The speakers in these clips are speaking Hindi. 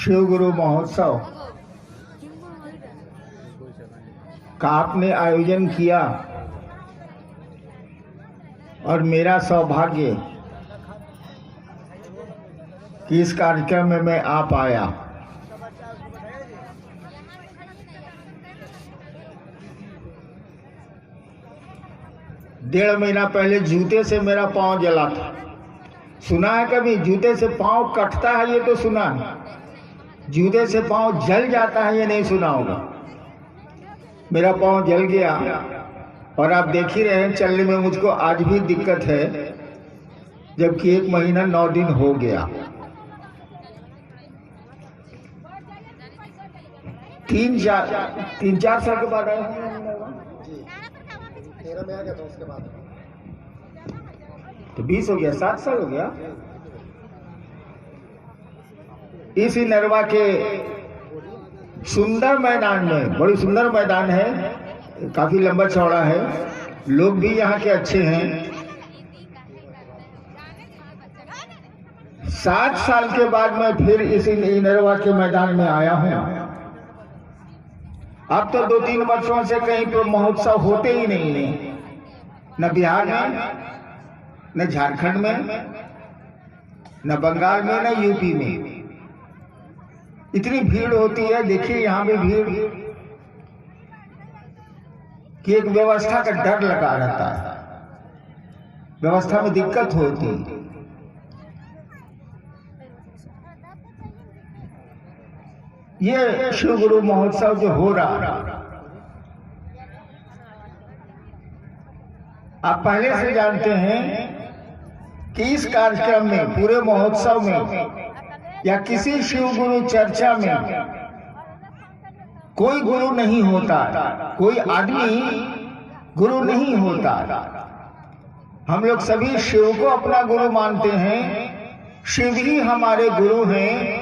शिव गुरु महोत्सव का आपने आयोजन किया और मेरा सौभाग्य कि इस कार्यक्रम में मैं आ पाया। डेढ़ महीना पहले जूते से मेरा पांव जला था। सुना है कभी जूते से पांव कटता है? ये तो सुना है। जूते से पांव जल जाता है ये नहीं सुना होगा। मेरा पांव जल गया और आप देख ही रहे हैं चलने में मुझको आज भी दिक्कत है, जबकि 1 महीना 9 दिन हो गया। 3-4 साल के बाद आया में आ गया था। उसके बाद तो 20 हो गया, 7 साल हो गया। इस नरवा के सुंदर मैदान में, बड़ी सुंदर मैदान है, काफी लंबा चौड़ा है, लोग भी यहाँ के अच्छे हैं। 7 साल के बाद मैं फिर इस नरवा के मैदान में आया हूँ। अब तो 2-3 वर्षों से कहीं पर महोत्सव होते ही नहीं, न बिहार में, न झारखंड में, न बंगाल में, न यूपी में। इतनी भीड़ होती है, देखिए यहाँ भी भीड़ कि एक व्यवस्था का डर लगा रहता है, व्यवस्था में दिक्कत होती है। ये शिव गुरु महोत्सव जो हो रहा, आप पहले से जानते हैं कि इस कार्यक्रम में, पूरे महोत्सव में या किसी शिव गुरु चर्चा में कोई गुरु नहीं होता, कोई आदमी गुरु नहीं होता। हम लोग सभी शिव को अपना गुरु मानते हैं, शिव ही हमारे गुरु हैं।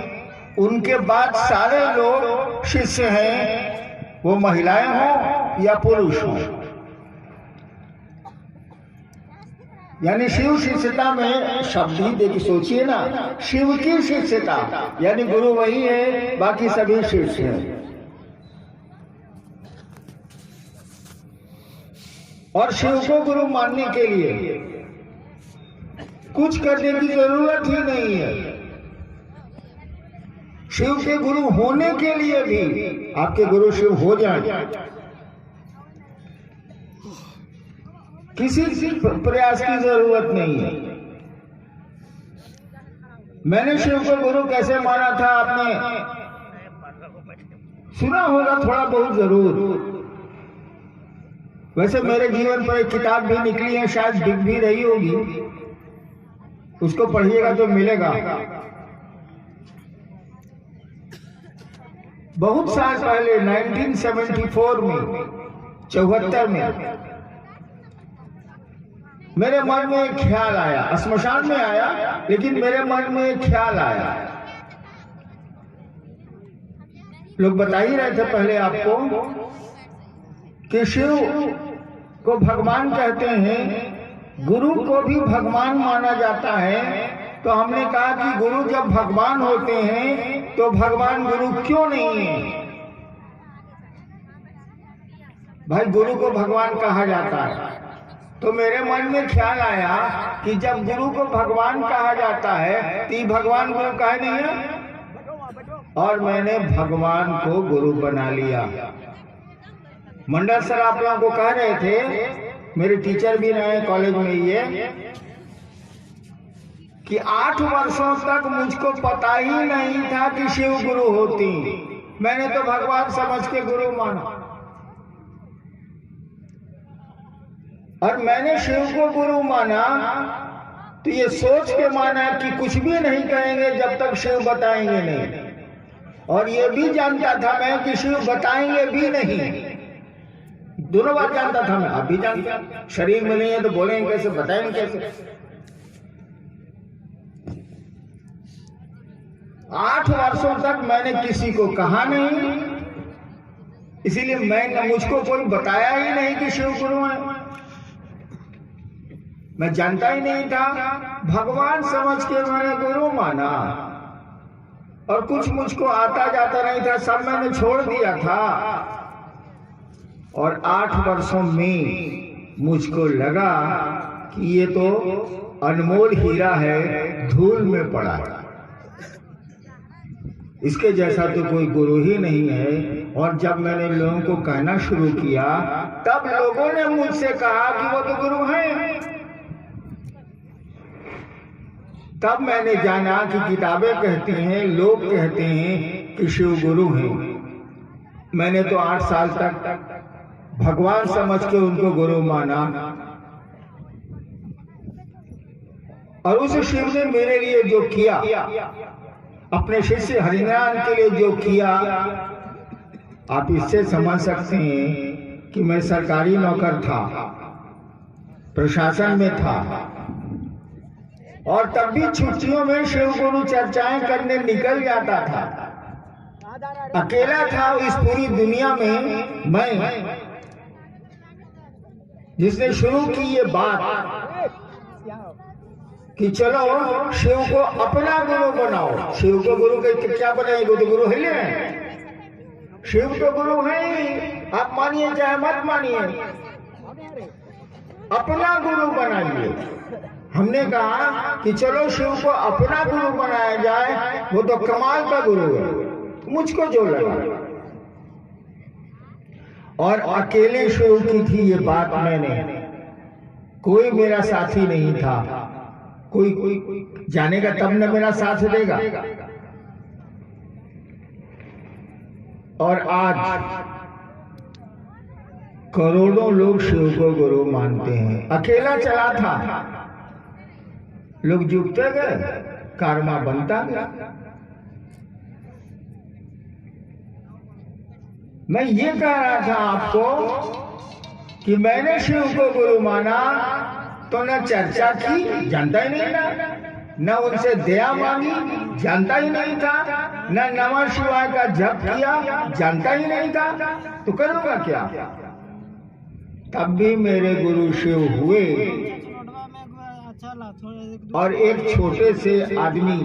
उनके बाद सारे लोग शिष्य हैं, वो महिलाएं हों या पुरुष हों। यानी शिव शिष्यता में शब्द ही देखिए, सोचिए ना, शिव की शिष्यता यानी गुरु वही है, बाकी सभी शिष्य हैं। और शिव को गुरु मानने के लिए कुछ करने की जरूरत ही नहीं है। शिव के गुरु होने के लिए भी आपके गुरु शिव हो जाए, किसी प्रयास की जरूरत नहीं है। मैंने शिव को गुरु कैसे माना था आपने सुना होगा थोड़ा बहुत जरूर। वैसे मेरे जीवन पर एक किताब भी निकली है, शायद बिक भी रही होगी, उसको पढ़िएगा तो मिलेगा। बहुत साल पहले 1974 में, 74 में मेरे मन में एक ख्याल आया, श्मशान में आया, लेकिन मेरे मन में एक ख्याल आया। लोग बता ही रहे थे पहले आपको कि शिव को भगवान कहते हैं, गुरु को भी भगवान माना जाता है। तो हमने कहा कि गुरु जब भगवान होते हैं तो भगवान गुरु क्यों नहीं है? भाई गुरु को भगवान कहा जाता है। तो मेरे मन में ख्याल आया कि जब गुरु को भगवान कहा जाता है तो भगवान गुरु काहे नहीं है? और मैंने भगवान को गुरु बना लिया। मंडल सर आप लोगों को कह रहे थे, मेरे टीचर भी रहे कॉलेज में, ये कि 8 वर्षों तक मुझको पता ही नहीं था कि शिव गुरु होती। मैंने तो भगवान समझ के गुरु माना, और मैंने शिव को गुरु माना तो ये सोच के माना कि कुछ भी नहीं कहेंगे जब तक शिव बताएंगे नहीं। और ये भी जानता था मैं कि शिव बताएंगे भी नहीं, दोनों बात जानता था मैं। आप भी जानते, शरीर में नहीं है तो बोलेंगे कैसे, बताएंगे कैसे? 8 वर्षों तक मैंने किसी को कहा नहीं, इसीलिए मुझको कोई बताया ही नहीं कि शिव गुरु है। मैं जानता ही नहीं था, भगवान समझ के मैंने गुरु माना। और कुछ मुझको आता जाता नहीं था, सब मैंने छोड़ दिया था। और 8 वर्षों में मुझको लगा कि ये तो अनमोल हीरा है, धूल में पड़ा है, इसके जैसा तो कोई गुरु ही नहीं है। और जब मैंने लोगों को कहना शुरू किया, तब लोगों ने मुझसे कहा कि वो तो गुरु हैं। तब मैंने जाना कि किताबें कहती हैं, लोग कहते हैं कि शिव गुरु हैं। मैंने तो 8 साल तक भगवान समझ के उनको गुरु माना, और उस शिव ने मेरे लिए जो किया, अपने शिष्य हरिनारायण के लिए जो किया, आप इससे समझ सकते हैं कि मैं सरकारी नौकर था, प्रशासन में था, और तब भी छुट्टियों में शिव गुरु चर्चाएं करने निकल जाता था। अकेला था इस पूरी दुनिया में मैं, जिसने शुरू की ये बात कि चलो शिव को अपना गुरु बनाओ। शिव को गुरु के क्या बनाएंगे, तो गुरु है ना, शिव तो गुरु है, आप मानिए चाहे मत मानिए, अपना गुरु बनाइए। हमने कहा कि चलो शिव को अपना गुरु बनाया जाए, वो तो कमाल का गुरु है, मुझको जो लगा। और अकेले शिव की थी ये बात, मैंने, कोई मेरा साथी नहीं था। कोई जानेगा तब न मेरा साथ देगा। और आज करोड़ों लोग शिव को गुरु मानते हैं। अकेला चला था, लोग जुटते गए, कर्मा बनता गया। मैं ये कह रहा था आपको कि मैंने शिव को गुरु माना तो न चर्चा की, जानता ही नहीं था, न उनसे दया मांगी, जानता ही नहीं था, न नमः शिवाय का जप किया, जानता ही नहीं था, तो करूंगा क्या। तब भी मेरे गुरु शिव हुए। और एक छोटे से आदमी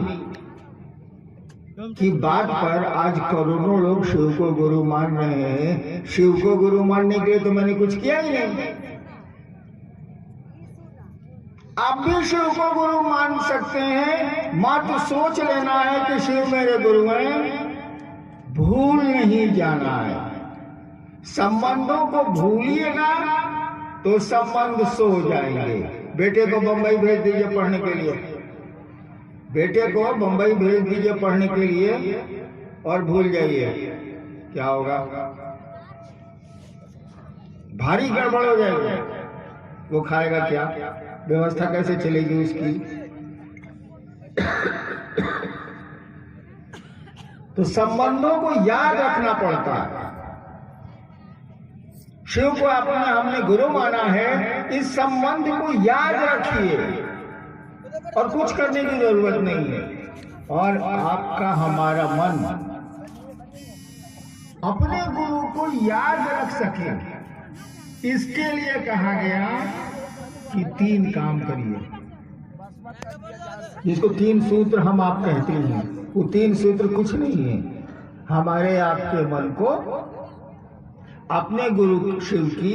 की बात पर आज करोड़ों लोग शिव को गुरु मान रहे हैं। शिव को गुरु मानने के लिए तो मैंने कुछ किया ही नहीं। आप भी शिव को गुरु मान सकते हैं, मात्र सोच लेना है कि शिव मेरे गुरु हैं, भूल नहीं जाना है। संबंधों को भूलिएगा तो संबंध सो जाएंगे। बेटे को बंबई भेज दीजिए पढ़ने के लिए, बेटे को बंबई भेज दीजिए पढ़ने के लिए, और भूल जाइए, क्या होगा, भारी गड़बड़ हो जाएगी। वो खाएगा क्या, व्यवस्था कैसे चलेगी उसकी। तो संबंधों को याद रखना पड़ता है। शिव को हमने गुरु माना है, इस संबंध को याद रखिए, और कुछ करने की जरूरत नहीं है। और आपका हमारा मन अपने गुरु को याद रख सके, इसके लिए कहा गया कि 3 काम करिए, जिसको 3 सूत्र हम आप कहते हैं। वो 3 सूत्र कुछ नहीं है, हमारे आपके मन को अपने गुरु शिव की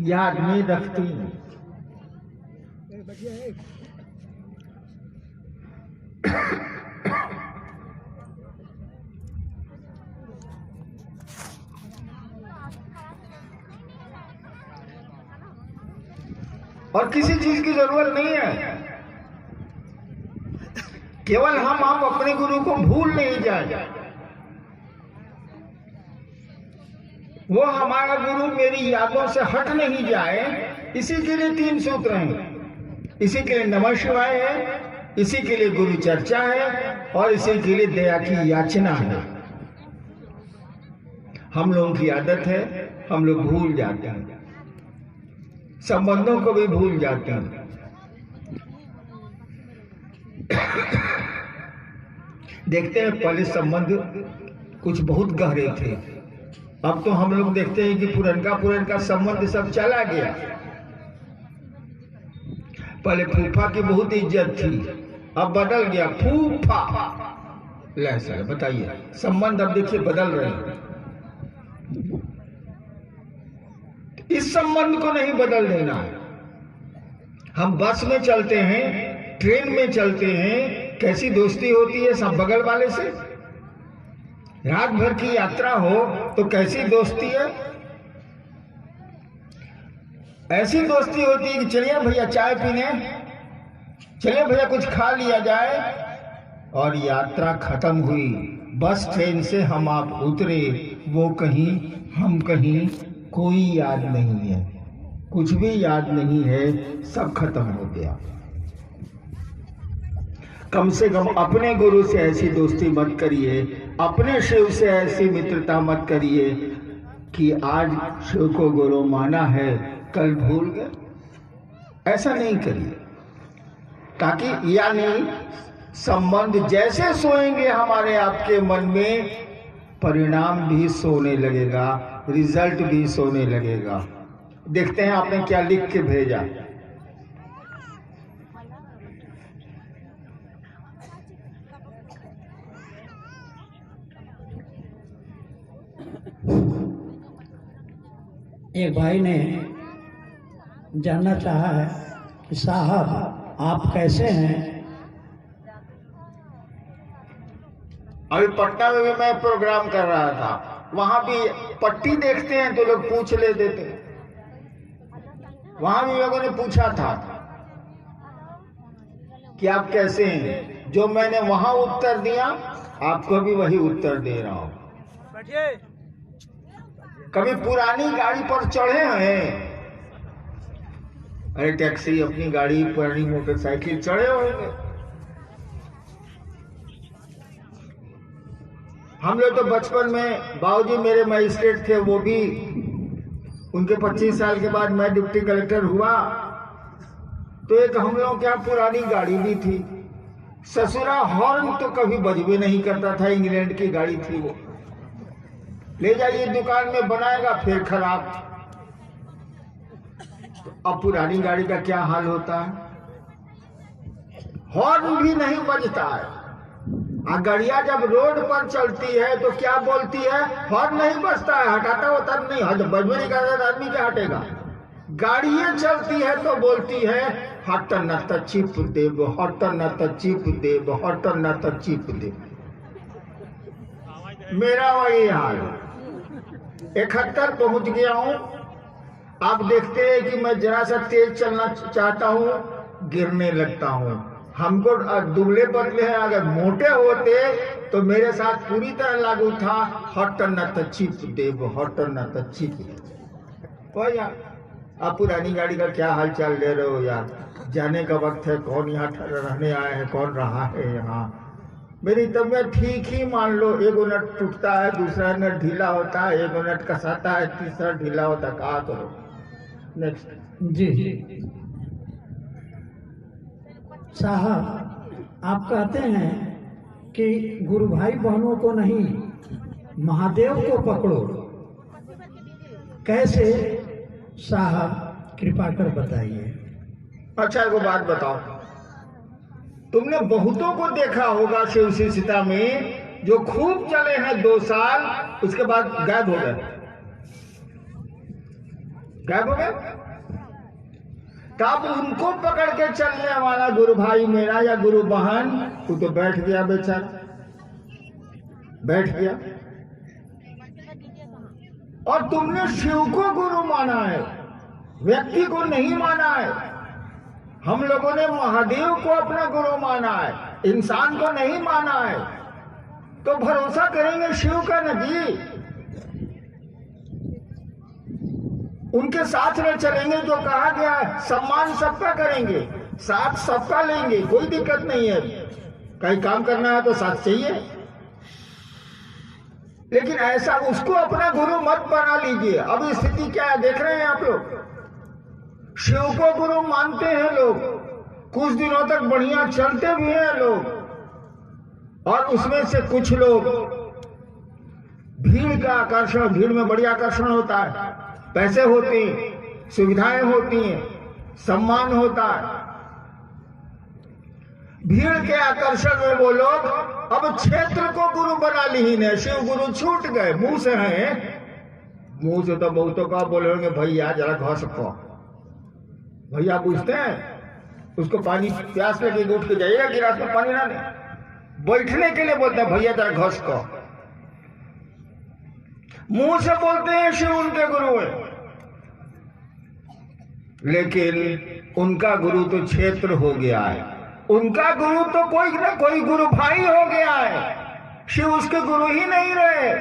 याद में रखते हैं। और किसी चीज की जरूरत नहीं है, केवल हम अपने गुरु को भूल नहीं जाए। वो हमारा गुरु मेरी यादों से हट नहीं जाए, इसी के लिए 3 सूत्र हैं। इसी के लिए नमः शिवाय है, इसी के लिए गुरु चर्चा है, और इसी के लिए दया की याचना है। हम लोगों की आदत है, हम लोग भूल जाते हैं, संबंधों को भी भूल जाते हैं। देखते हैं पहले संबंध कुछ बहुत गहरे थे, अब तो हम लोग देखते हैं कि पुरनका संबंध सब चला गया। पहले फूफा की बहुत इज्जत थी, अब बदल गया फूफा। ले सर बताइए, संबंध अब देखिए बदल रहे हैं। इस संबंध को नहीं बदल देना है। हम बस में चलते हैं, ट्रेन में चलते हैं, कैसी दोस्ती होती है सब बगल वाले से। रात भर की यात्रा हो तो कैसी दोस्ती है। ऐसी दोस्ती होती है कि चलिए भैया चाय पीने, चलिए भैया कुछ खा लिया जाए, और यात्रा खत्म हुई। बस ट्रेन से हम आप उतरे, वो कहीं हम कहीं, कोई याद नहीं है, कुछ भी याद नहीं है, सब खत्म हो गया। कम से कम अपने गुरु से ऐसी दोस्ती मत करिए, अपने शिव से ऐसी मित्रता मत करिए कि आज शिव को गुरु माना है कल भूल गए। ऐसा नहीं करिए, ताकि यानी संबंध जैसे सोएंगे हमारे आपके मन में, परिणाम भी सोने लगेगा, रिजल्ट भी सोने लगेगा। देखते हैं आपने क्या लिख के भेजा। एक भाई ने जानना चाहा है कि साहब आप कैसे हैं। अभी पटना में भी मैं प्रोग्राम कर रहा था, वहां भी पट्टी देखते हैं तो लोग पूछ लेते थे। वहां भी लोगों ने पूछा था कि आप कैसे हैं। जो मैंने वहां उत्तर दिया, आपको भी वही उत्तर दे रहा हूं। कभी पुरानी गाड़ी पर चढ़े हैं? अरे टैक्सी, अपनी गाड़ी, पुरानी मोटरसाइकिल चढ़े होंगे। हम लोग तो बचपन में, बाबूजी मेरे मजिस्ट्रेट थे, वो भी उनके 25 साल के बाद मैं डिप्टी कलेक्टर हुआ, तो एक हम लोगों के यहाँ पुरानी गाड़ी भी थी। ससुरा हॉर्न तो कभी बजबे नहीं करता था, इंग्लैंड की गाड़ी थी वो। ले जाइए दुकान में, बनाएगा फिर खराब। तो अब पुरानी गाड़ी का क्या हाल होता है, हॉर्न भी नहीं बजता है। गाड़ियां जब रोड पर चलती है तो क्या बोलती है, हॉर्न नहीं बजता है, हटाता होता नहीं, बजबे नहीं करता आदमी क्या हटेगा। गाड़ियां चलती है तो बोलती है हट न त चिप देव, हट न त चिप देव, हट न त चिप देव। मेरा वही हाल। 71 पहुंच गया हूं। आप देखते हैं कि मैं जरा सा तेज चलना चाहता हूं, गिरने लगता हूं। हमको दुबले पतले हैं, अगर मोटे होते तो मेरे साथ पूरी तरह लागू था हट न त चिप देव, हट न त चिप देव। यार आप पुरानी गाड़ी का क्या हाल चाल ले रहे हो यार। जाने का वक्त है, कौन यहाँ रहने आए हैं, कौन रहा है यहाँ। मेरी तबीयत ठीक ही मान लो, एक नट टूटता है, दूसरा नट ढीला होता है, एक नट कसाता है, तीसरा ढीला होता है। कहा करो नेक्स्ट। जी साहब, आप कहते हैं कि गुरु भाई बहनों को नहीं, महादेव को पकड़ो। कैसे साहब, कृपा कर बताइए। अच्छा एक बात बताओ, तुमने बहुतों को देखा होगा शिव शिष्यता में जो खूब चले हैं 2 साल, उसके बाद गायब हो गए। गायब हो गए। तब उनको पकड़ के चलने वाला गुरु भाई मेरा या गुरु बहन, वो तो बैठ गया बेचारा, बैठ गया। और तुमने शिव को गुरु माना है, व्यक्ति को नहीं माना है। हम लोगों ने महादेव को अपना गुरु माना है, इंसान को नहीं माना है। तो भरोसा करेंगे शिव का न जी, उनके साथ में चलेंगे। जो कहा गया है सम्मान सबका करेंगे, साथ सबका लेंगे, कोई दिक्कत नहीं है। कहीं काम करना है तो साथ चाहिए, लेकिन ऐसा उसको अपना गुरु मत बना लीजिए। अब स्थिति क्या है देख रहे हैं आप लोग। शिव को गुरु मानते हैं लोग, कुछ दिनों तक बढ़िया चलते भी हैं लोग, और उसमें से कुछ लोग भीड़ का आकर्षण, भीड़ में बड़ी आकर्षण होता है, पैसे होते हैं, सुविधाएं होती हैं, सम्मान होता है। भीड़ के आकर्षण में वो लोग अब क्षेत्र को गुरु बना ली ने, शिव गुरु छूट गए। मुंह से हैं, मुंह से तो बहुतों का बोले होंगे भैया जरा घस को, भैया पूछते हैं उसको पानी प्यास लगी उठ के जाइएगा गिलास में पानी ना ले, बैठने के लिए बोलते हैं भैया जरा घस को। मुंह से बोलते हैं शिव उनके गुरु है, लेकिन उनका गुरु तो क्षेत्र हो गया है, उनका गुरु तो कोई ना कोई गुरु भाई हो गया है, शिव उसके गुरु ही नहीं रहे।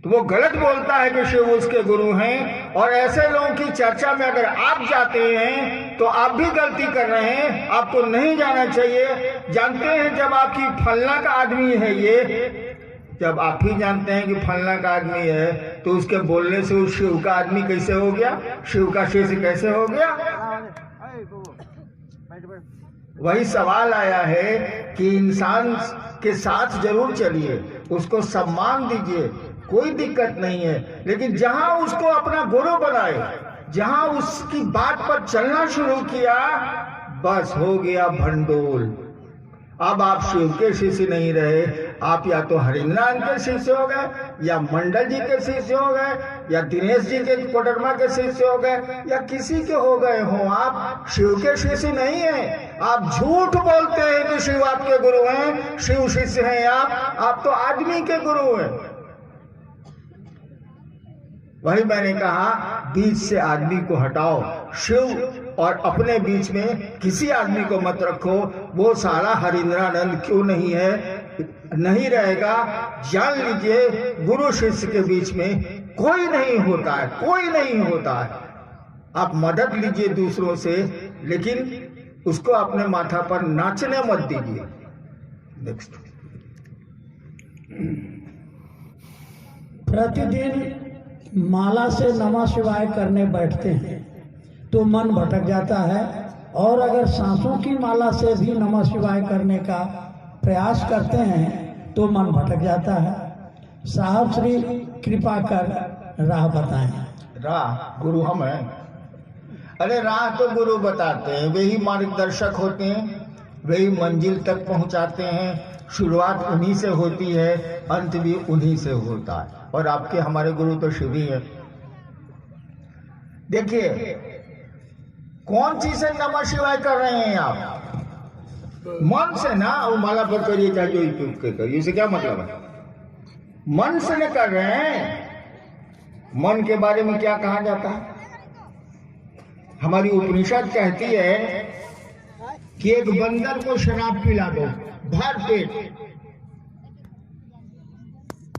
तो वो गलत बोलता है कि शिव उसके गुरु हैं, और ऐसे लोगों की चर्चा में अगर आप जाते हैं तो आप भी गलती कर रहे हैं, आपको नहीं जाना चाहिए। जानते हैं जब आपकी फलना का आदमी है ये, जब आप ही जानते हैं कि फलना का आदमी है, तो उसके बोलने से उस शिव का आदमी कैसे हो गया, शिव का शिष्य कैसे हो गया। वही सवाल आया है कि इंसान के साथ जरूर चलिए, उसको सम्मान दीजिए, कोई दिक्कत नहीं है, लेकिन जहां उसको अपना गुरु बनाए, जहां उसकी बात पर चलना शुरू किया, बस हो गया भंडोल। अब आप शिव के शिष्य नहीं रहे, आप या तो हरिनारायण के शिष्य हो गए, या मंडल जी के शिष्य हो गए, या दिनेश जी के कोडरमा के शिष्य हो गए, या किसी के हो गए हो। आप शिव के शिष्य नहीं है। आप झूठ बोलते हैं कि शिव आपके गुरु हैं, शिव शिष्य हैं आप तो आदमी के गुरु हैं। वही मैंने कहा, बीच से आदमी को हटाओ, शिव और अपने बीच में किसी आदमी को मत रखो। वो सारा हरिंद्रानंद क्यों नहीं है, नहीं रहेगा। जान लीजिए गुरु शिष्य के बीच में कोई नहीं होता है, कोई नहीं होता है। आप मदद लीजिए दूसरों से, लेकिन उसको अपने माथा पर नाचने मत दीजिए। नेक्स्ट। प्रतिदिन माला से नमः शिवाय करने बैठते हैं तो मन भटक जाता है, और अगर सांसों की माला से भी नमः शिवाय करने का प्रयास करते हैं तो मन भटक जाता है। साहब श्री कृपा कर राह बताएं। राह गुरु हम हैं। अरे राह तो गुरु बताते हैं, वे ही मार्गदर्शक होते हैं, वे ही मंजिल तक पहुंचाते हैं। शुरुआत उन्हीं से होती है, अंत भी उन्हीं से होता है, और आपके हमारे गुरु तो शिव ही है। देखिए कौन चीज से नमः शिवाय कर रहे हैं आप? मन से ना, वो माला पर करिए चाहे जो उपयोग के करिए, इसे क्या मतलब है? मन से न कर रहे हैं। मन के बारे में क्या कहा जाता है? हमारी उपनिषद कहती है कि एक बंदर को शराब पिला दो भर पेट।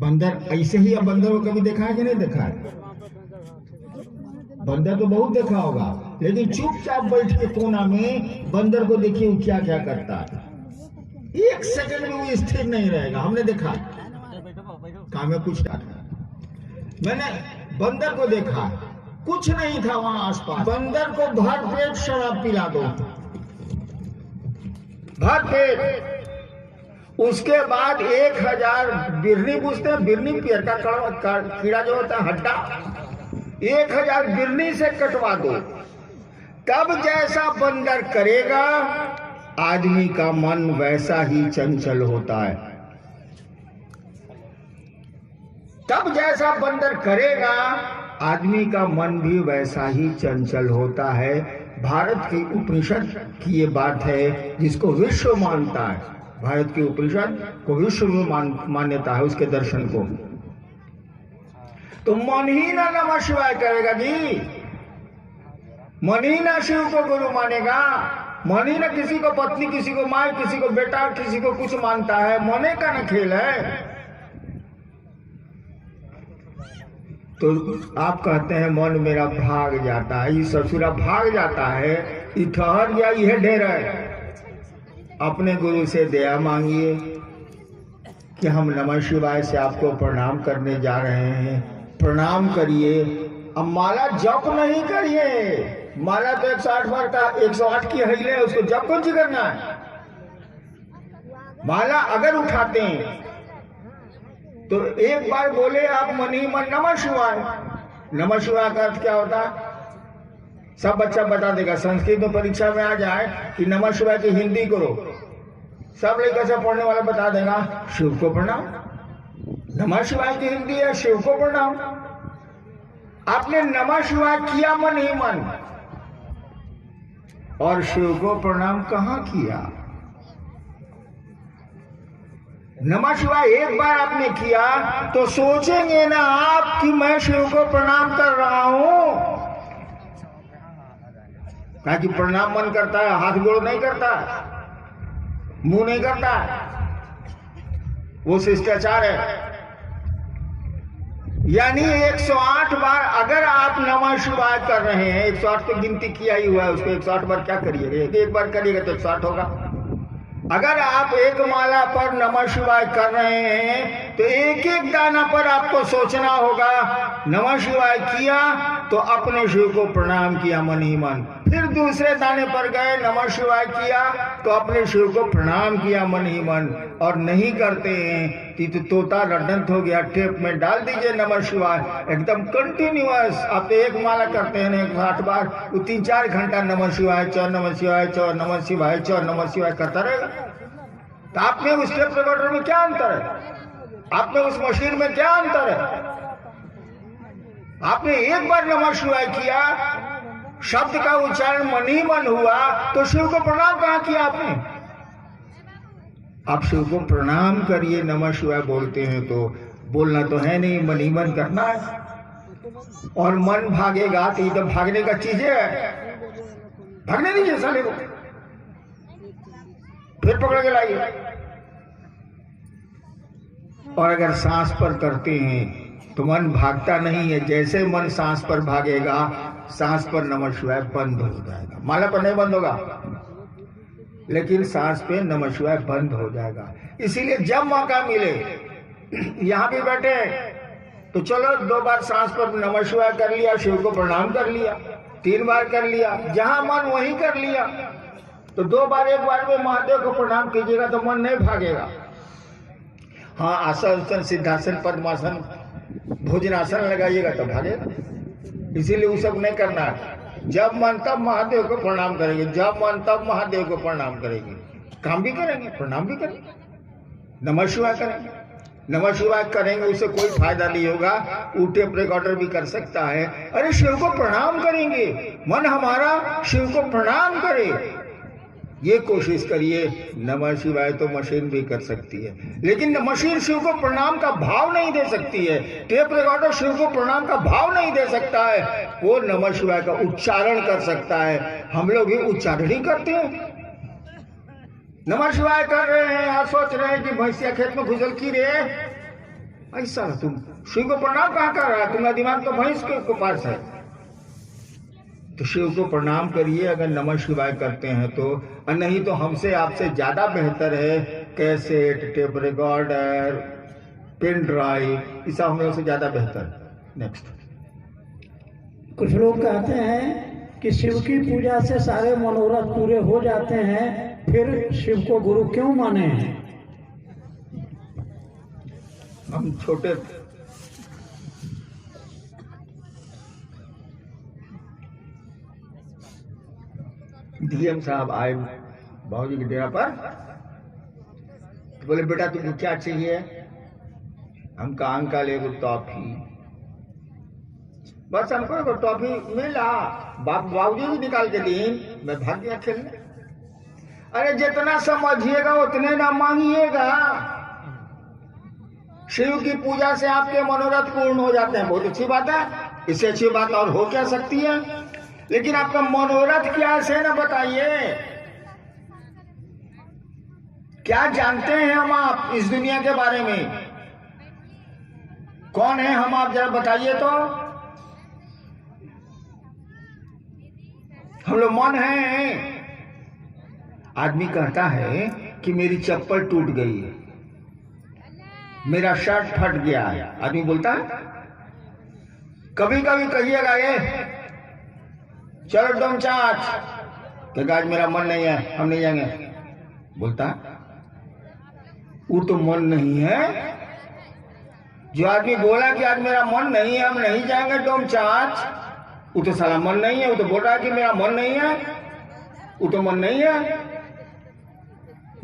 बंदर ऐसे ही, अब बंदर को कभी देखा है कि नहीं देखा है? बंदर तो बहुत देखा होगा, लेकिन चुपचाप बैठ के कोना में बंदर को देखिए वो क्या क्या करता है। एक सेकंड में वो स्थिर नहीं रहेगा। हमने देखा, काम में कुछ मैंने बंदर को देखा, कुछ नहीं था वहां आसपास। बंदर को भर पेट शराब पिला दो, भर पेट। उसके बाद 1000 बिरनी, पूछते हैं बिरनी, पेड़ का कीड़ा जो होता है हड्डा, 1000 बिरनी से कटवा दो। तब जैसा बंदर करेगा, आदमी का मन वैसा ही चंचल होता है। तब जैसा बंदर करेगा, आदमी का मन भी वैसा ही चंचल होता है। भारत की उपनिषद की ये बात है, जिसको विश्व मानता है। भारत की उपनिषद को विश्व में मान्यता है, उसके दर्शन को। तो मन ही ना नमः शिवाय करेगा जी, मन ही ना शिव को गुरु मानेगा, मन ही ना किसी को पत्नी, किसी को माँ, किसी को बेटा, किसी को कुछ मानता है। मने का ना खेल है। तो आप कहते हैं मन मेरा भाग जाता है, ये ससुरा भाग जाता है, ये ठहर गया, यह ढेर है। अपने गुरु से दया मांगिए कि हम नमः शिवाय से आपको प्रणाम करने जा रहे हैं। प्रणाम करिए। अब माला जप नहीं करिए, माला तो 108 बार का 108 की हिले, उसको जप कौन सी करना है? माला अगर उठाते हैं तो एक बार बोले आप मन ही मन नमः शिवाय। नमः शिवाय का अर्थ क्या होता है? सब बच्चा बता देगा। संस्कृत में परीक्षा में आ जाए कि नमः शिवाय की हिंदी करो, सब लड़का से पढ़ने वाला बता देगा शिव को प्रणाम। नमः शिवाय की हिंदी है शिव को प्रणाम। आपने नमः शिवाय किया मन ही मन, और शिव को प्रणाम कहां किया? नमः शिवाय एक बार आपने किया तो सोचेंगे ना आप कि मैं शिव को प्रणाम कर रहा हूं। कहा कि प्रणाम मन करता है, हाथ गोड़ नहीं करता, मुंह नहीं करता, वो शिष्टाचार है। यानी 108 बार अगर आप नमः शिवाय कर रहे हैं, 108 तो गिनती किया ही हुआ है, उसको 108 बार क्या करिएगा? एक बार करिएगा तो 108 होगा। अगर आप एक माला पर नमः शिवाय कर रहे हैं तो एक एक दाना पर आपको सोचना होगा नमः शिवाय किया तो अपने शिव को प्रणाम किया मन ही मन। फिर दूसरे दाने पर गए नमः शिवाय किया तो अपने शिव को प्रणाम किया मन ही मन। और नहीं करते हैं तो तोता रडंत हो गया। टेप में डाल दीजिए नमः शिवाय, एकदम कंटिन्यूअस। आप एक माला करते हैं 108 बार, वो 3-4 घंटा नमः शिवाय चौ नमः शिवाय चौ नमः शिवाय चौ नमः शिवाय करता रहेगा। तो आप में उस टेप रिकॉर्डर में क्या अंतर है? आप में उस मशीन में क्या अंतर है? आपने एक बार नमः शिवाय किया, शब्द का उच्चारण मन ही मन हुआ, तो शिव को प्रणाम कहां किया आपने? आप शिव को प्रणाम करिए। नमः शिवाय बोलते हैं तो बोलना तो है नहीं, मन ही मन करना है। और मन भागेगा तो ये तो भागने का चीज है, भागने दीजिए साले को, फिर पकड़ के लाइए। और अगर सांस पर करते हैं तो मन भागता नहीं है। जैसे मन सांस पर भागेगा, सांस पर नमः शिवाय बंद हो जाएगा। माला पर नहीं बंद होगा, लेकिन सांस पे नमः शिवाय बंद हो जाएगा। इसीलिए जब मौका मिले, यहां भी बैठे तो चलो 2 बार सांस पर नमः शिवाय कर लिया, शिव को प्रणाम कर लिया, 3 बार कर लिया, जहां मन वहीं कर लिया। तो 2 बार 1 बार में महादेव को प्रणाम कीजिएगा तो मन नहीं भागेगा। हाँ, आसन सिद्धासन पद्मासन भोजनासन लगाइएगा तो भागेगा। इसीलिए वो सब नहीं करना है। जब मन तब महादेव को प्रणाम करेंगे, जब मन तब महादेव को प्रणाम करेंगे। काम भी करेंगे, प्रणाम भी करेंगे, नमः शिवाय करेंगे। नमः शिवाय करेंगे उससे कोई फायदा नहीं होगा, वो टेप रिकॉर्डर भी कर सकता है। अरे शिव को प्रणाम करेंगे, मन हमारा शिव को प्रणाम करे, ये कोशिश करिए। नमः शिवाय तो मशीन भी कर सकती है, लेकिन मशीन शिव को प्रणाम का भाव नहीं दे सकती है। टेप रिकॉर्डर शिव को प्रणाम का भाव नहीं दे सकता है, वो नमः शिवाय का उच्चारण कर सकता है। हम लोग भी उच्चारण ही करते हैं। नमः शिवाय कर रहे हैं और सोच रहे हैं कि भैंसिया खेत में घुसल की रे, ऐसा तुम शिव को प्रणाम कहाँ कर रहा है? तुम्हारा दिमाग तो भैंस के पास है। तो शिव को प्रणाम करिए अगर नमः शिवाय करते हैं तो, और नहीं तो हमसे आपसे ज्यादा बेहतर है cassette, tape recorder, pen drive, इस हम लोग से ज्यादा बेहतर। नेक्स्ट। कुछ लोग कहते हैं कि शिव की पूजा से सारे मनोरथ पूरे हो जाते हैं, फिर शिव को गुरु क्यों माने हैं? हम छोटे डीएम साहब आए बाबूजी के डेरा पर, तो बोले बेटा तुमको क्या चाहिए? हम कहा अंकल एगो टॉफी, बस हमको एगो टॉफी मिला। बाबूजी भी निकाल के दी, मैं भाग गया खेलने। अरे जितना समझिएगा उतने ना मांगिएगा। शिव की पूजा से आपके मनोरथ पूर्ण हो जाते हैं, बहुत अच्छी बात है, इससे अच्छी बात और हो क्या सकती है? लेकिन आपका मनोरथ क्या है ना बताइए। क्या जानते हैं हम आप इस दुनिया के बारे में? कौन है हम आप, जरा बताइए तो। हम लोग मन हैं। आदमी कहता है कि मेरी चप्पल टूट गई है, मेरा शर्ट फट गया है, आदमी बोलता है। कभी कभी कहिएगा ये चलो डोम चाच, तो आज मेरा मन नहीं है, हम नहीं जाएंगे, बोलता है। वो तो मन नहीं है। जो आदमी बोला कि आज मेरा मन नहीं है, हम नहीं जाएंगे डोम चाच, वो तो साला मन नहीं है, वो तो बोल रहा है कि मेरा मन नहीं है। वो तो मन नहीं है।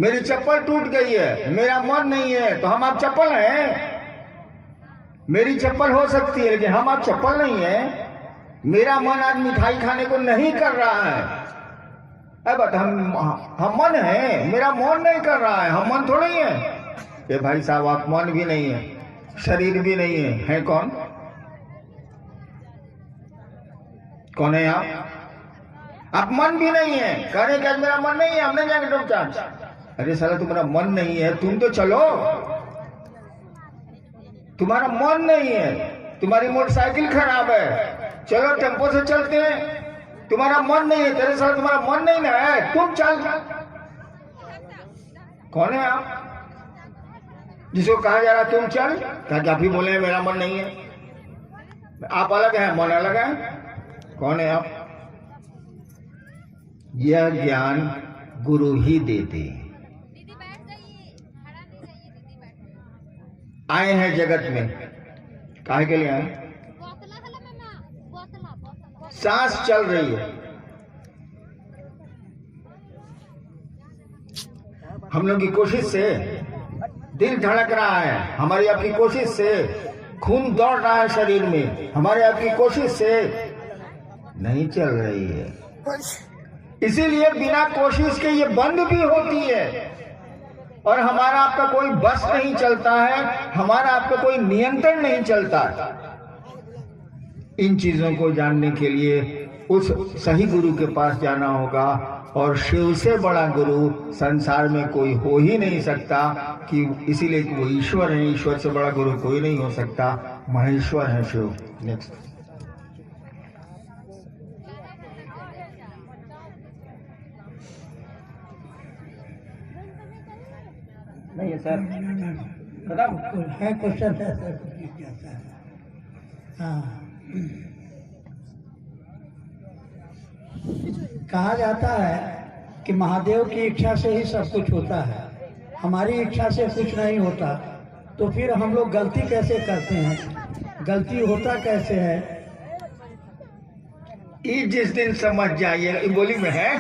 मेरी चप्पल टूट गई है, मेरा मन नहीं है, तो हम आप चप्पल हैं? मेरी चप्पल हो सकती है लेकिन हम आप चप्पल नहीं है। मेरा मन आज मिठाई खाने को नहीं कर रहा है। बट हम मन है, मेरा मन नहीं कर रहा है, हम मन थोड़ा ही है। ये भाई साहब आप मन भी नहीं है, शरीर भी नहीं है कौन? कौन है आप मन भी नहीं है, कह रहे क्या मेरा मन नहीं है, हम नहीं जाएंगे चुपचाप। अरे साला तुम्हारा मन नहीं है, तुम तो चलो। तुम्हारा मन नहीं है, तुम्हारी मोटरसाइकिल खराब है, चलो टेम्पो से चलते हैं। तुम्हारा मन नहीं है, तेरे साथ तुम्हारा मन नहीं ना है, तुम चल। कौन है आप जिसको कहा जा रहा तुम चल? क्या आप ही बोले मेरा मन नहीं है? आप अलग है, मन अलग है। कौन है आप? यह ज्ञान गुरु ही देते हैं। आए हैं जगत में काहे के लिए आए? सांस चल रही है, हम लोग की कोशिश से दिल धड़क रहा है, हमारी आपकी कोशिश से खून दौड़ रहा है शरीर में, हमारे आपकी कोशिश से नहीं चल रही है। इसीलिए बिना कोशिश के ये बंद भी होती है और हमारा आपका कोई बस नहीं चलता है, हमारा आपका कोई नियंत्रण नहीं चलता। इन चीजों को जानने के लिए उस सही गुरु के पास जाना होगा और शिव से बड़ा गुरु संसार में कोई हो ही नहीं सकता, कि इसीलिए कि वो ईश्वर है, ईश्वर से बड़ा गुरु कोई नहीं हो सकता, महेश्वर है शिव। नेक्स्ट। नहीं है सर, खत्म है क्वेश्चन है सर। हाँ, कहा जाता है कि महादेव की इच्छा से ही सब कुछ होता है, हमारी इच्छा से कुछ नहीं होता। तो फिर हम लोग गलती कैसे करते हैं, गलती होता कैसे है? ये जिस दिन समझ जाइए, ये बोली में है,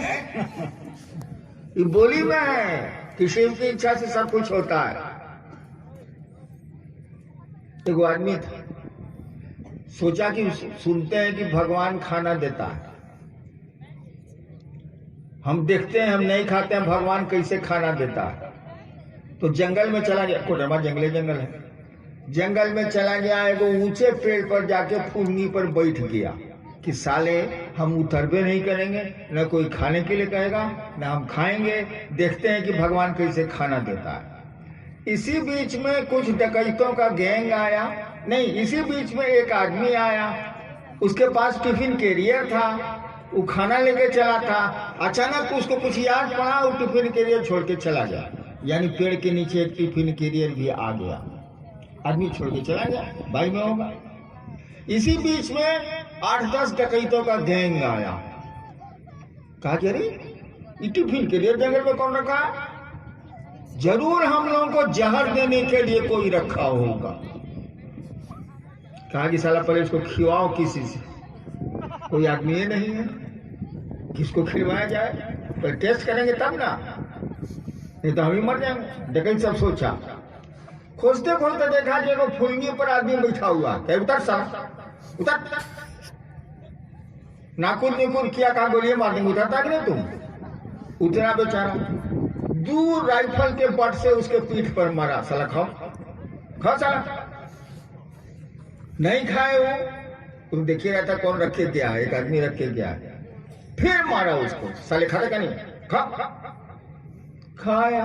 ये बोली में है कि शिव की इच्छा से सब कुछ होता है। एक आदमी था, सोचा कि सुनते हैं कि भगवान खाना देता है, हम देखते हैं, हम नहीं खाते हैं, भगवान कैसे खाना देता है। तो जंगल में चला गया, कोटरमा जंगल है, जंगल में चला गया, एगो ऊंचे पेड़ पर जाके फूलनी पर बैठ गया कि साले हम उतरबे नहीं करेंगे, न कोई खाने के लिए कहेगा न हम खाएंगे, देखते हैं कि भगवान कैसे खाना देता है। इसी बीच में कुछ डकैतों का गैंग आया, नहीं इसी बीच में एक आदमी आया, उसके पास टिफिन कैरियर था, वो खाना लेके चला था। अचानक उसको कुछ याद पड़ा, वो टिफिन कैरियर छोड़ के चला गया, यानी पेड़ के नीचे एक टिफिन कैरियर भी आ गया, आदमी छोड़ के चला गया, भाई में होगा। इसी बीच में 8-10 डकैतों का गैंग आया, कहा कि अरे ये टिफिन कैरियर जंगल में कौन रखा? जरूर हम लोगों को जहर देने के लिए कोई रखा होगा। कहा कि साला पहले इसको खिलवाओ किसी से, कोई आदमी ये नहीं है, किसको खिलवाया जाए, तो टेस्ट करेंगे तब ना, नहीं तो हम ही मर जाएंगे। डकैत सब सोचा, खोजते खोजते देखा कि एगो फुलगी पर आदमी बैठा हुआ, क्या उतर साला उतर, नाकुन निकुन किया, कहा गोलियां मार देंगे, उतरता कि नहीं तुम? उतरा बेचारा, दूर राइफल के बट से उसके पीठ पर मारा, साला खाओ खाओ साला। नहीं खाए वो, तुम देखिए रहता कौन रखे गया, एक आदमी रखे गया, फिर मारा उसको, साले खाते क्या नहीं, खा खाया,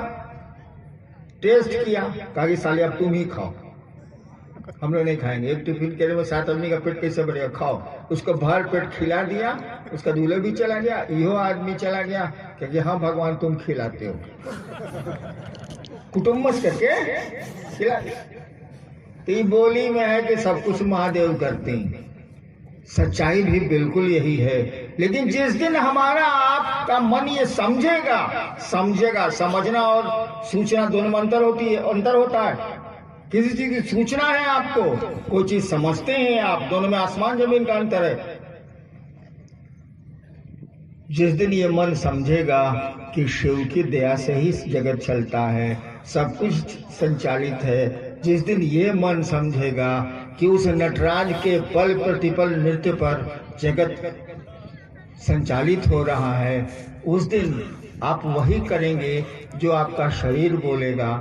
टेस्ट किया, कहा कि साले अब तुम ही खाओ, हम लोग नहीं खाएंगे। एक टिफिन के में 7 आदमी का पेट कैसे भरेगा, खाओ। उसको भर पेट खिला दिया, उसका दूल्हा भी चला गया, यो आदमी चला गया, क्योंकि हाँ भगवान तुम खिलाते हो, कुटुम्बस करके खिला दिया। तो ये बोली में है कि सब कुछ महादेव करते हैं, सच्चाई भी बिल्कुल यही है। लेकिन जिस दिन हमारा आपका मन ये समझेगा, समझना और सूचना दोनों में अंतर होता है। किसी चीज की सूचना है आपको, कोई चीज समझते हैं आप, दोनों में आसमान जमीन का अंतर है। जिस दिन ये मन समझेगा कि शिव की दया से ही जगत चलता है, सब कुछ संचालित है, जिस दिन ये मन समझेगा कि उस नटराज के पल प्रतिपल नृत्य पर जगत संचालित हो रहा है, उस दिन आप वही करेंगे जो आपका शरीर बोलेगा।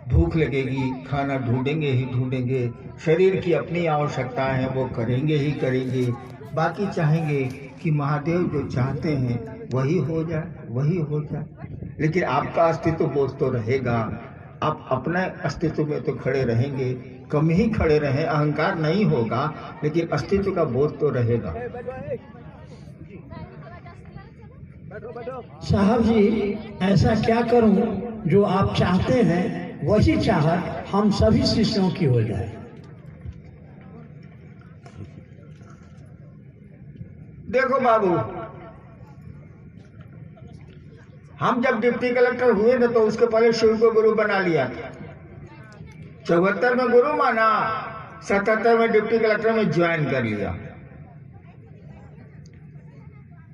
भूख लगेगी, खाना ढूंढेंगे ही ढूंढेंगे, शरीर की अपनी आवश्यकता है वो करेंगे ही करेंगे, बाकी चाहेंगे कि महादेव जो चाहते हैं वही हो जाए, वही हो जाए। लेकिन आपका अस्तित्व बोध तो रहेगा, आप अपने अस्तित्व में तो खड़े रहेंगे, कम ही खड़े रहें, अहंकार नहीं होगा, लेकिन अस्तित्व का बोध तो रहेगा। साहब जी, ऐसा क्या करूं जो आप चाहते हैं वही चाहत हम सभी शिष्यों की हो जाए। देखो बाबू, हम जब डिप्टी कलेक्टर हुए थे तो उसके पहले शिव को गुरु बना लिया था। 74 में गुरु माना, 77 में डिप्टी कलेक्टर में ज्वाइन कर लिया।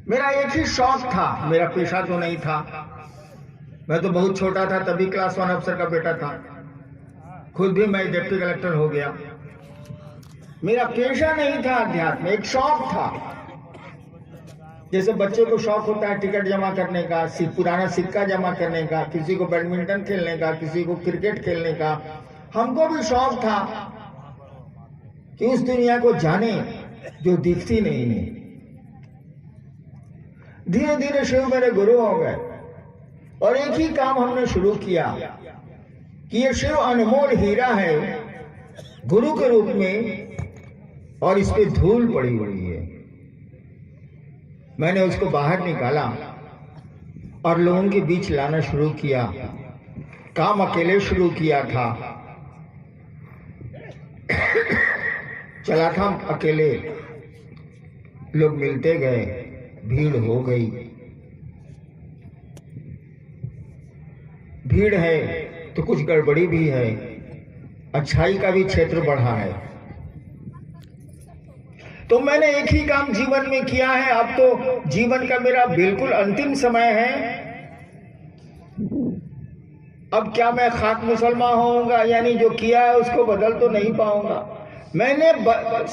मेरा एक ही शौक था, मेरा पेशा तो नहीं था। मैं तो बहुत छोटा था तभी क्लास 1 अफसर का बेटा था, खुद भी मैं डिप्टी कलेक्टर हो गया। मेरा पेशा नहीं था अध्यात्म, एक शौक था। जैसे बच्चे को शौक होता है टिकट जमा करने का, पुराना सिक्का जमा करने का, किसी को बैडमिंटन खेलने का, किसी को क्रिकेट खेलने का, हमको भी शौक था कि उस दुनिया को जाने जो दिखती नहीं है। धीरे धीरे शिव मेरे गुरु हो गए और एक ही काम हमने शुरू किया कि ये शिव अनमोल हीरा है गुरु के रूप में और इस पे धूल पड़ी हुई है। मैंने उसको बाहर निकाला और लोगों के बीच लाना शुरू किया। काम अकेले शुरू किया था, चला था अकेले, लोग मिलते गए, भीड़ हो गई। भीड़ है तो कुछ गड़बड़ी भी है, अच्छाई का भी क्षेत्र बढ़ा है। तो मैंने एक ही काम जीवन में किया है। अब तो जीवन का मेरा बिल्कुल अंतिम समय है। अब क्या मैं खाक मुसलमान होऊंगा, यानी जो किया है उसको बदल तो नहीं पाऊंगा। मैंने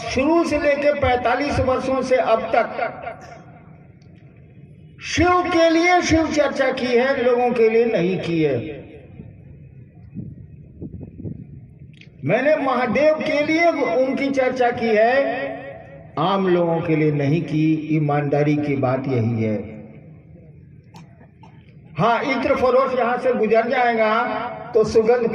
शुरू से लेकर 45 वर्षों से अब तक शिव के लिए शिव चर्चा की है, लोगों के लिए नहीं की है। मैंने महादेव के लिए उनकी चर्चा की है, आम लोगों के लिए नहीं की। ईमानदारी की बात यही है। हाँ, इत्र फरोश यहां से गुजर जाएगा तो सुगंध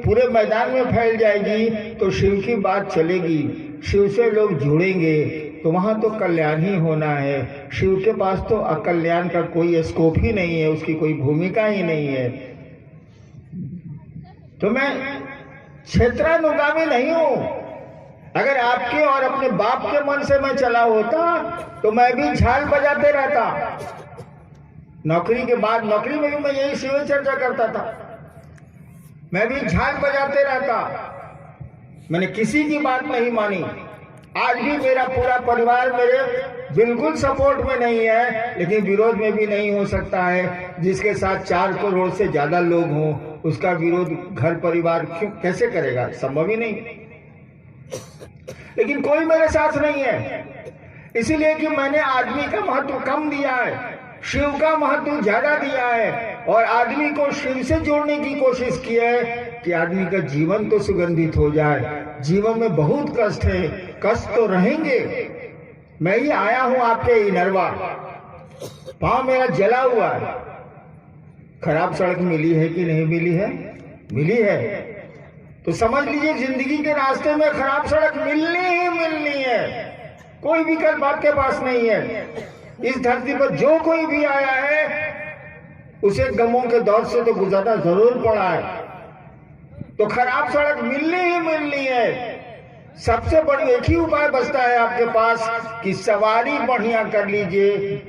पूरे मैदान में फैल जाएगी, तो शिव की बात चलेगी, शिव से लोग जुड़ेंगे, तो वहां तो कल्याण ही होना है। शिव के पास तो अकल्याण का कोई स्कोप ही नहीं है, उसकी कोई भूमिका ही नहीं है। तो मैं क्षेत्रानुगामी नहीं हूं। अगर आपके और अपने बाप के मन से मैं चला होता तो मैं भी झाल बजाते रहता। नौकरी के बाद, नौकरी में भी मैं यही शिव चर्चा करता था, मैं भी झाल बजाते रहता। मैंने किसी की बात नहीं मानी। आज भी मेरा पूरा परिवार मेरे बिल्कुल सपोर्ट में नहीं है, लेकिन विरोध में भी नहीं हो सकता है। जिसके साथ 4 करोड़ से ज्यादा लोग हों, उसका विरोध घर परिवार क्यों कैसे करेगा, संभव ही नहीं। लेकिन कोई मेरे साथ नहीं है, इसीलिए कि मैंने आदमी का महत्व कम दिया है, शिव का महत्व ज्यादा दिया है, और आदमी को शिव से जोड़ने की कोशिश की है कि आदमी का जीवन तो सुगंधित हो जाए। जीवन में बहुत कष्ट है, कष्ट तो रहेंगे। मैं ही आया हूं आपके इनरवा, पांव मेरा जला हुआ है। खराब सड़क मिली है कि नहीं मिली है? मिली है। तो समझ लीजिए जिंदगी के रास्ते में खराब सड़क मिलनी ही मिलनी है, कोई विकल्प आपके पास नहीं है। इस धरती पर जो कोई भी आया है उसे गमों के दौर से तो गुजरना जरूर पड़ा है, तो खराब सड़क मिलनी ही मिलनी है। सबसे बड़ी एक ही उपाय बचता है आपके पास कि सवारी बढ़िया कर लीजिए।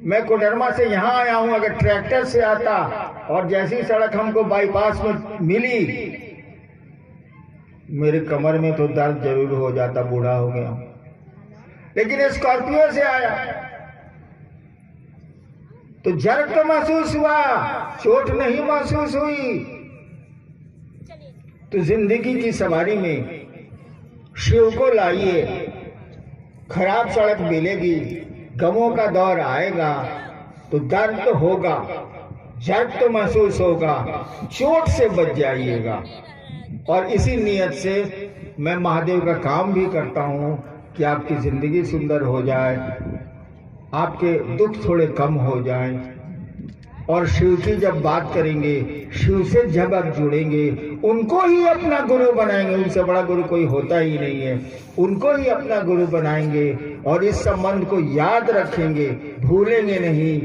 मैं कोडरमा से यहाँ आया हूँ, अगर ट्रैक्टर से आता और जैसी सड़क हमको बाईपास में मिली, मेरे कमर में तो दर्द जरूर हो जाता, बूढ़ा हो गया। लेकिन स्कॉर्पियो से आया तो जर्क तो महसूस हुआ, चोट नहीं महसूस हुई। तो जिंदगी की सवारी में शिव को लाइए। खराब सड़क मिलेगी, गमों का दौर आएगा तो दर्द तो होगा, जर्क तो महसूस होगा, चोट से बच जाइएगा। और इसी नियत से मैं महादेव का काम भी करता हूँ कि आपकी जिंदगी सुंदर हो जाए, आपके दुख थोड़े कम हो जाएं। और शिव की जब बात करेंगे, शिव से जब आप जुड़ेंगे, उनको ही अपना गुरु बनाएंगे, उनसे बड़ा गुरु कोई होता ही नहीं है, उनको ही अपना गुरु बनाएंगे और इस संबंध को याद रखेंगे, भूलेंगे नहीं।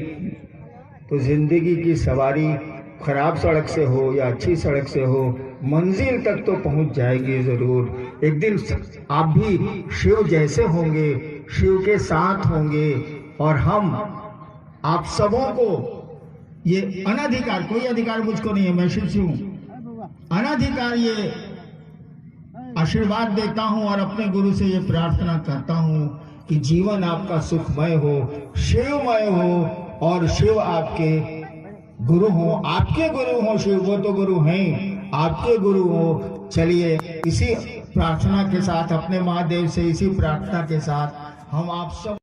तो जिंदगी की सवारी खराब सड़क से हो या अच्छी सड़क से हो, मंजिल तक तो पहुंच जाएगी जरूर। एक दिन आप भी शिव जैसे होंगे, शिव के साथ होंगे और हम आप सबों को ये अनधिकार, कोई अधिकार मुझको नहीं है, मैं शिव से हूं, अनधिकार ये आशीर्वाद देता हूं और अपने गुरु से ये प्रार्थना करता हूं कि जीवन आपका सुखमय हो, शिवमय हो और शिव आपके गुरु हो, आपके गुरु हो। शिव वो तो गुरु हैं, आपके गुरु हो। चलिए इसी प्रार्थना के साथ, अपने महादेव से इसी प्रार्थना के साथ हम आप सब